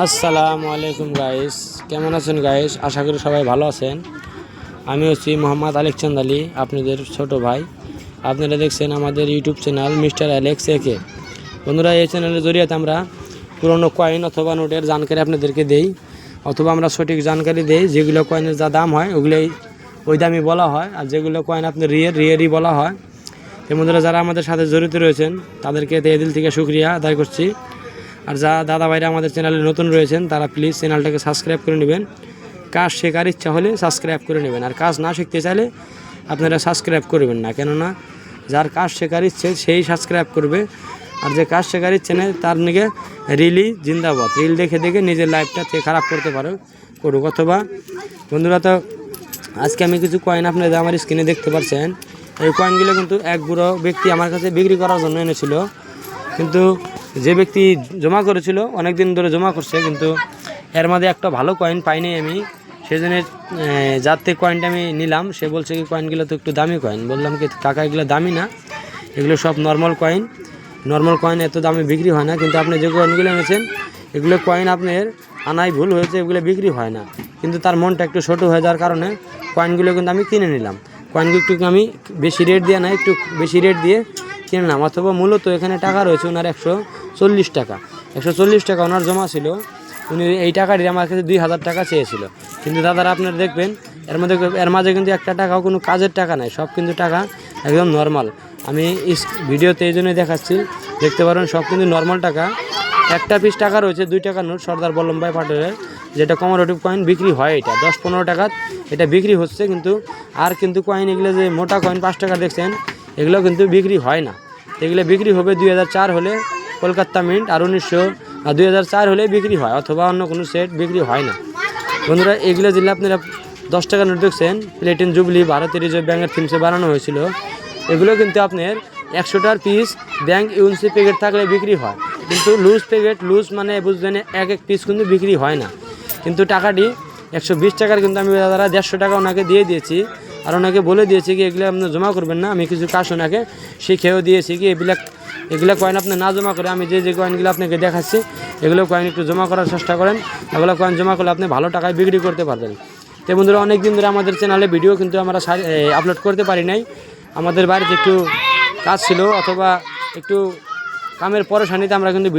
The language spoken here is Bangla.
আসসালামু আলাইকুম গাইস, কেমন আছেন গাইস? আশা করি সবাই ভালো আছেন। আমি হচ্ছি মোহাম্মদ আলেকচান্দ আলী, আপনাদের ছোট ভাই। আপনারা দেখছেন আমাদের ইউটিউব চ্যানেল মিস্টার অ্যালেক্স একে। বন্ধুরা, এই চ্যানেলের জরিয়াতে আমরা পুরনো কয়েন অথবা নোটের জানকারি আপনাদেরকে দেই, অথবা আমরা সঠিক জানকারি দেই। যেগুলো কয়েনের যা দাম হয় ওগুলোই ওই দামই বলা হয়, আর যেগুলো কয়েন আপনার রিয়েরই বলা হয়। তো বন্ধুরা, যারা আমাদের সাথে জড়িত রয়েছেন তাদেরকে তহে দিল থেকে শুকরিয়া আদায় করছি। আর যা দাদা ভাইরা আমাদের চ্যানেলে নতুন রয়েছেন তারা প্লিজ চ্যানেলটাকে সাবস্ক্রাইব করে নেবেন। কাজ শেখার ইচ্ছা হলে সাবস্ক্রাইব করে নেবেন, আর কাজ না শিখতে চাইলে আপনারা সাবস্ক্রাইব করবেন না, কেননা যার কাজ শেখার ইচ্ছে সেই সাবস্ক্রাইব করবে, আর যে কাজ শেখার ইচ্ছে নেই তার নিকে রিলই জিন্দাবাদ। রিল দেখে দেখে নিজের লাইফটা খারাপ করতে করুক। অথবা বন্ধুরা, তো আজকে আমি কিছু কয়েন আপনাদের আমার স্ক্রিনে দেখতে পাচ্ছেন। এই কয়েনগুলো কিন্তু এক বুড়ো ব্যক্তি আমার কাছে বিক্রি করার জন্য এনেছিল, কিন্তু যে ব্যক্তি জমা করেছিল অনেক দিন ধরে জমা করছে, কিন্তু এর মধ্যে একটা ভালো কয়েন পাইনি আমি। সেই জন্য যার থেকে কয়েনটা আমি নিলাম সে বলছে কি কয়েনগুলো তো একটু দামি কয়েন। বললাম কি কাকা, এগুলো দামি না, এগুলো সব নর্মাল কয়েন। নর্মাল কয়েন এত দামে বিক্রি হয় না, কিন্তু আপনি যে কয়েনগুলো এনেছেন এগুলো কয়েন আপনার আনাই ভুল হয়েছে, এগুলো বিক্রি হয় না। কিন্তু তার মনটা একটু ছোটো হয়ে যাওয়ার কারণে কয়েনগুলো কিন্তু আমি কিনে নিলাম। কয়েনগুলো একটু আমি বেশি রেট দিয়ে না, একটু বেশি রেট দিয়ে কিনে নিলাম। অথবা মূলত এখানে টাকা রয়েছে ওনার 140 টাকা। 140 টাকা ওনার জমা ছিল। উনি এই টাকাটি আমার কাছে 2000 টাকা চেয়েছিল। কিন্তু দাদারা আপনারা দেখবেন এর মাঝে কিন্তু একটা টাকাও কোনো কাজের টাকা নাই, সব কিন্তু টাকা একদম নর্মাল। আমি ভিডিওতে এই জন্যই দেখাচ্ছি, দেখতে পারেন সব কিন্তু নর্মাল টাকা। একটা পিস টাকা রয়েছে 2 টাকার নোট সর্দার বল্লভভাই পাটেলের, যেটা কমোডেটিভ কয়েন বিক্রি হয়। এটা 10-15 টাকা এটা বিক্রি হচ্ছে, কিন্তু আর কিন্তু কয়েন এগুলো যে মোটা কয়েন 5 টাকা দেখছেন এগুলো কিন্তু বিক্রি হয় না। এগুলো বিক্রি হবে 2004 হলে কলকাতা মিন্ট, আর 2004 হলে বিক্রি হয়, অথবা অন্য কোনো সেট বিক্রি হয় না। বন্ধুরা, এগুলো দিলে আপনারা 10 টাকা নোট দেখছেন প্লেটিন জুবলি ভারতের রিজার্ভ ব্যাঙ্কের থিমসে বানানো হয়েছিল। এগুলো কিন্তু আপনার 100টার পিস ব্যাঙ্ক ইউএনসি প্যাকেট থাকলে বিক্রি হয়, কিন্তু লুজ প্যাকেট, লুজ মানে বুঝবেন এক পিস কিন্তু বিক্রি হয় না। কিন্তু টাকাটি 120 টাকার কিন্তু আমি দাদারা 150 টাকা ওনাকে দিয়ে দিয়েছি। আর ওনাকে বলে দিয়েছি কি এগুলো আপনি জমা করবেন না। আমি কিছু কাজ ওনাকে শিখেও দিয়েছি কি এগুলো কয়েন আপনি না জমা করে আমি যে কয়েনগুলো আপনাকে দেখাচ্ছি এগুলো কয়েন একটু জমা করার চেষ্টা করেন। এগুলো কয়েন জমা করলে আপনি ভালো টাকায় বিক্রি করতে পারবেন। তো বন্ধুরা, অনেক দিন ধরে আমাদের চ্যানেলে ভিডিও কিন্তু আমরা আপলোড করতে পারি নাই। আমাদের বাড়িতে একটু কাজ ছিল, অথবা একটু কামের পরেশানিতে আমরা কিন্তু